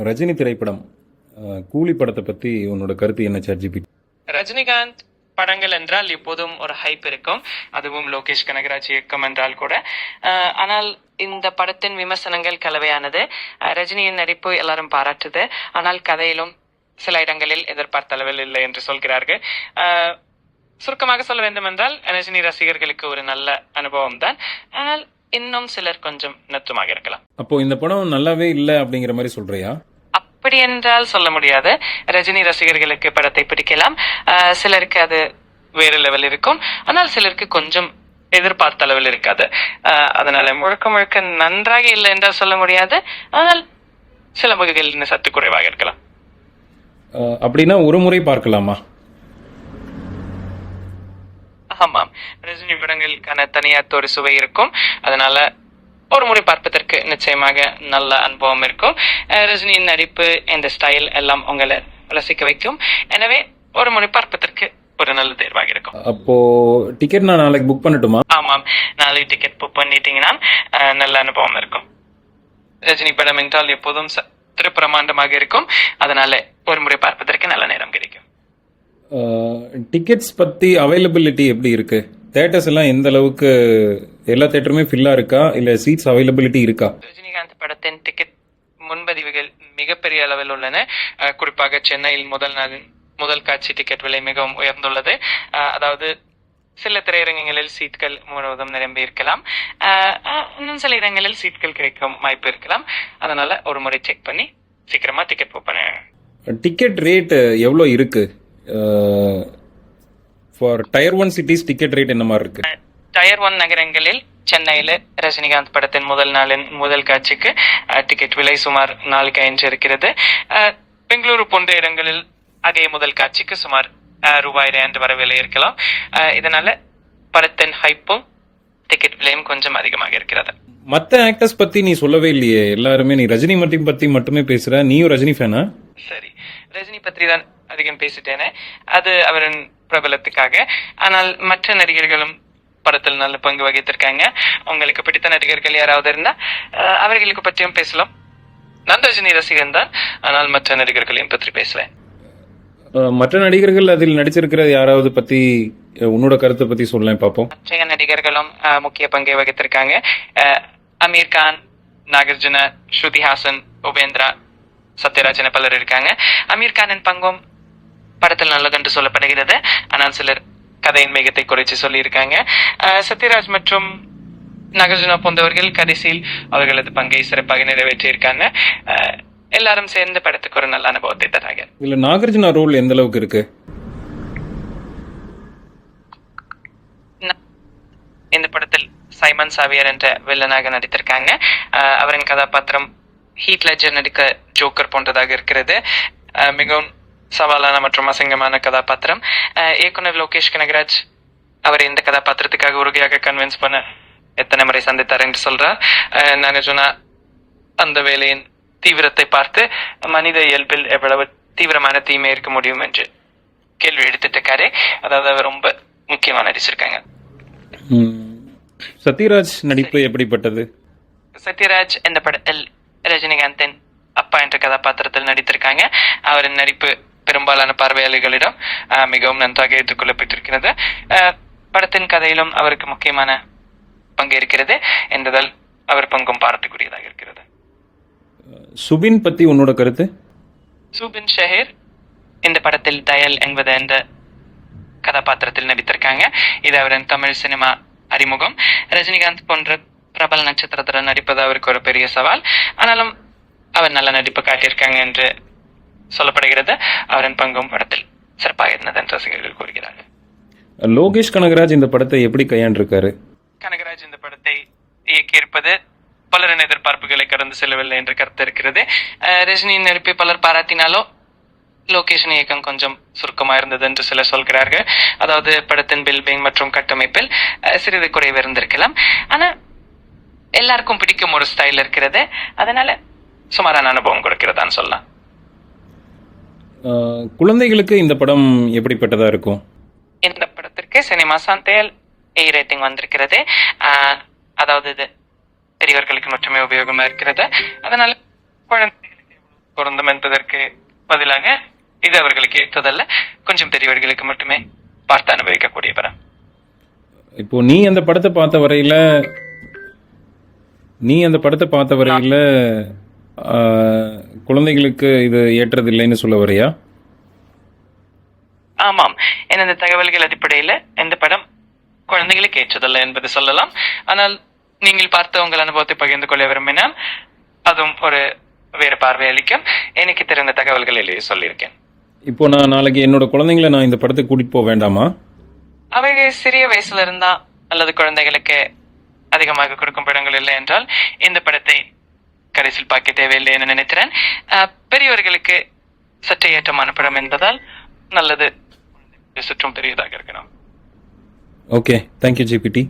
ரஜினி திரைப்படம் கூலி படத்தை பத்தி உன்னோட கருத்து என்ன சார்ஜிபி? ரஜினிகாந்த் படங்கள் என்றால் எப்போதும் ஒரு ஹைப் இருக்கும், அதுவும் லோகேஷ் கனகராஜ் இயக்கம் என்றால் கூட. ஆனால் இந்த படத்தின் விமர்சனங்கள் கலவையானது. ரஜினியின் நடிப்பு எல்லாரும் பாராட்டுது, ஆனால் கதையிலும் சில இடங்களில் எதிர்பார்த்த அளவில் இல்லை என்று சொல்கிறார்கள். சுருக்கமாக சொல்ல வேண்டும் என்றால் ரஜினி ரசிகர்களுக்கு ஒரு நல்ல அனுபவம் தான், ஆனால் இன்னும் சிலர் கொஞ்சம் நெத்துமாக இருக்கலாம். அப்போ இந்த படம் நல்லாவே இல்லை அப்படிங்கிற மாதிரி சொல்றியா? அப்படி என்றால் சொல்ல முடியாது. ரஜினி ரசிகர்களுக்கு படத்தை பிடிக்கலாம், சிலருக்கு அது வேறு லெவல் இருக்கும், ஆனால் சிலருக்கு கொஞ்சம் எதிர்பார்த்த அளவில் இருக்காது. அதனால முழுக்க முழுக்க நன்றாக இல்லை என்றால் சொல்ல முடியாது, ஆனால் சில வகைகளில் சற்று குறைவாக இருக்கலாம். அப்படின்னா ஒரு முறை பார்க்கலாமா? ஆமாம், ரஜினி படங்களுக்கான தனியார் ஒரு சுவை இருக்கும், அதனால ஒரு முறை பார்ப்பதற்கு நிச்சயமாக நல்ல அனுபவம் இருக்கும். ரஜினியின் நடிப்பு, இந்த ஸ்டைல் எல்லாம் உங்களை ரசிக்க வைக்கும். எனவே ஒரு முறை பார்ப்பதற்கு ஒரு நல்ல தேர்வாக இருக்கும். அப்போ டிக்கெட் நான் நாளைக்கு புக் பண்ணட்டுமா? ஆமாம், நாளைக்கு டிக்கெட் புக் பண்ணிட்டீங்கன்னா நல்ல அனுபவம் இருக்கும். ரஜினி படம் என்றால் எப்போதும் பிரமாண்டமாக இருக்கும், அதனால ஒரு முறை பார்ப்பதற்கு நல்ல நேரம் கிடைக்கும். டிக்கெட்ஸ் பத்தி அவைலபிலிட்டி எப்படி இருக்கு? தியேட்டர்ஸ் எல்லாம் எந்த அளவுக்கு, எல்லா தியேட்டருமே ஃபில்லா இருக்கா இல்ல சீட்ஸ் அவைலபிலிட்டி இருக்கா? ரஜினிகாந்த் படத்தின் டிக்கெட் முன்பதிவுகள் மிகப்பெரிய அளவில் உள்ளன. குறிப்பாக சென்னையில் முதல் காட்சி டிக்கெட் விலை மிகவும் உயர்ந்துள்ளது. அதாவது சில திரையரங்கங்களில் சீட்கள் முழுவதும் நிரம்பி இருக்கலாம், இன்னும் சில இடங்களில் சீட்கள் கிடைக்கும் வாய்ப்பு இருக்கலாம். அதனால ஒரு முறை செக் பண்ணி சீக்கிரமா டிக்கெட் புக் பண்ண. டிக்கெட் ரேட் எவ்வளோ இருக்கு? For tier 1 cities ticket rate என்ன மாதிரி இருக்கு? டயர் 1 நகரங்களில் சென்னையில் ரஜினிகாந்த் படத்தின் முதல் நாளின் முதல் காட்சிக்கு டிக்கெட் விலை சுமார் 4 இருக்கிறது. பெங்களூரு போன்ற இடங்களில் அதே முதல் காட்சிக்கு சுமார் ₹2 வரை விலை இருக்கலாம். இதனால படத்தின் ஹைப்பும் டிக்கெட் விலையும் கொஞ்சம் அதிகமாக இருக்கிறது. மற்ற ஆக்டர்ஸ் பத்தி நீ சொல்லவே இல்லையே, எல்லாருமே நீ ரஜினி பத்தி மட்டுமே பேசுற. நீயும் ரஜினி ஃபேனா? சரி, ரஜினி பற்றி தான் அதிகம் பேசிட்டேனே, அது அவரின் பிரபலத்துக்காக. ஆனால் மற்ற நடிகர்களும் படத்தில் நல்ல பங்கு வகித்திருக்காங்க. உங்களுக்கு பிடித்த நடிகர்கள் யாராவது இருந்தா அவர்களுக்கு பற்றியும் பேசலாம். நான் ரஜினி ரசிகன் தான், ஆனால் மற்ற நடிகர்களையும் பற்றி பேசுவேன். மற்ற நடிகர்கள் அதில் நடிச்சிருக்கிற யாராவது பத்தி உன்னோட கருத்தை பத்தி சொல்லேன் பாப்போம். மற்ற நடிகர்களும் முக்கிய பங்கை வகித்திருக்காங்க. அமீர் கான், நாகார்ஜுன, ஸ்ருதி ஹாசன், உபேந்திரா, சத்யராஜ் என பலர் இருக்காங்க. அமீர் கானின் பங்கும் படத்தில் நல்லது என்று சொல்லப்படுகிறது, ஆனால் சிலர் கதையின் மிகத்தை குறைச்சி சொல்லி இருக்காங்க. சத்யராஜ் மற்றும் நாகார்ஜுனா போன்றவர்கள் கடைசியில் அவர்களது பங்கை சிறப்பாக நிறைவேற்றி இருக்காங்க. எல்லாரும் சேர்ந்து படத்துக்கு ஒரு நல்ல அனுபவத்தை தராங்க. இல்ல நாகார்ஜுனா ரோல் எந்த அளவுக்கு இருக்கு? இந்த படத்தில் சைமன் சாவியர் என்ற வில்லனாக நடித்திருக்காங்க. அவரின் கதாபாத்திரம் ஹீத் லெட்ஜர் நடிக்க ஜோக்கர் போன்றதாக இருக்கிறது. மிகவும் சவாலான மற்றும் அசிங்கமான கதாபாத்திரம். இயக்குனர் லோகேஷ் கனகராஜ் அவர் இந்த கதாபாத்திரத்துக்காக உறுதியாக கன்வின்ஸ் பண்ண எத்தனை முறை சந்தித்தார் என்று சொல்றார். நாகார்ஜுனா அந்த வேலையின் தீவிரத்தை பார்த்து மனித இயல்பில் எவ்வளவு தீவிரமான தீமை இருக்க முடியும் என்று கேள்வி எடுத்துட்டு இருக்காரு. அதாவது அவர் ரொம்ப முக்கியமா நடிச்சிருக்காங்க. சத்யராஜ் நடிப்பு எப்படிப்பட்டது? சத்யராஜ் இந்த படத்தில் ரஜினிகாந்தின் அப்பா என்ற கதாபாத்திரத்தில் நடித்திருக்காங்க. அவரின் நடிப்பு பெரும்பாலான பார்வையாளர்களிடம் மிகவும் நன்றாக ஏற்றுக்கொள்ளப்பட்டிருக்கிறது. படத்தின் கதையிலும் அவருக்கு முக்கியமான பங்கு இருக்கிறது என்பதால் அவர் பங்கும் பாராட்டுக்குரியதாக இருக்கிறது. சுபின் பத்தி உன்னோட கருத்து? சுபின் ஷஹீர் இந்த படத்தில் தயல் என்பது என்ற கதாபாத்திரத்தில் நடித்திருக்காங்க. இது அவரின் தமிழ் சினிமா அறிமுகம். ரஜினிகாந்த் போன்ற பிரபல நட்சத்திரத்துடன் நடிப்பது அவருக்கு ஒரு பெரிய சவால், ஆனாலும் அவர் நல்ல நடிப்பு காட்டியிருக்காங்க என்று சொல்லப்படுகிறது. அவரின் பங்கும் படத்தில் சிறப்பாக இருந்தது என்று ரசிகர்கள் கூறுகிறார்கள். லோகேஷ் கனகராஜ் இந்த படத்தை எப்படி கையாண்டிருக்காரு? கனகராஜ் இந்த படத்தை இயக்கியிருப்பது பலரின் எதிர்பார்ப்புகளை கடந்து செல்லவில்லை என்ற கருத்து இருக்கிறது. ரஜினியின் நடிப்பை பலர் பாராட்டினாலும் லோகேஷின் இயக்கம் கொஞ்சம் சுருக்கமா இருந்தது என்று சிலர் சொல்கிறார்கள். அதாவது படத்தின் பில்பிங் மற்றும் கட்டமைப்பில் சிறிது குறைவு இருந்திருக்கலாம், ஆனா எல்லாருக்கும் பிடிக்கும் ஒரு ஸ்டைல் இருக்கிறது, அதனால சுமாரான அனுபவம் கொடுக்கிறதான்னு சொல்லலாம். குழந்தைகளுக்கு இந்த படம் எப்படிப்பட்டதா இருக்கும்? இந்த படத்திற்கு சினிமா சாந்தேல் A ரேட்டிங் வந்திருக்கிறது. அதாவது இது பெரியவர்களுக்கு மட்டுமே உபயோகமா இருக்கிறது, அதனால குழந்தைகளுக்கு பொருந்தும் என்பதற்கு பதிலாக இது அவர்களுக்கு ஏற்றதல்ல, கொஞ்சம் பெரியவர்களுக்கு மட்டுமே பார்த்து அனுபவிக்கக்கூடிய படம். இப்போ நீ அந்த படத்தை பார்த்த வரையில குழந்தைகளுக்கு இது ஏற்றதில்லைன்னு சொல்ல வரையா? ஆமாம், எனது தகவல்கள் அடிப்படையில் இந்த படம் குழந்தைகளுக்கு ஏற்றதல்ல என்பது சொல்லலாம். ஆனால் நீங்கள் பார்த்த உங்கள் அனுபவத்தை பகிர்ந்து கொள்ள விரும்பினால் அதுவும் ஒரு வேறு பார்வை அளிக்கும். எனக்கு தெரிந்த தகவல்கள் எழுதி சொல்லியிருக்கேன். இப்போ நான் நாளைக்கு என்னோட குழந்தைங்களை நான் இந்த படத்துக்கு கூட்டிட்டு போக வேண்டாமா? அவைகள் சிறிய வயசுல இருந்தா அல்லது குழந்தைகளுக்கு அதிகமாக கொடுக்கும் படங்கள் இல்லை என்றால் இந்த படத்தை கடைசியில் பார்க்க தேவையில்லை என்று நினைக்கிறேன். பெரியவர்களுக்கு சற்றே ஏற்றமான படம் என்பதால் நல்லது சுற்றும் பெரியதாக இருக்கணும். Okay, thank you GPT.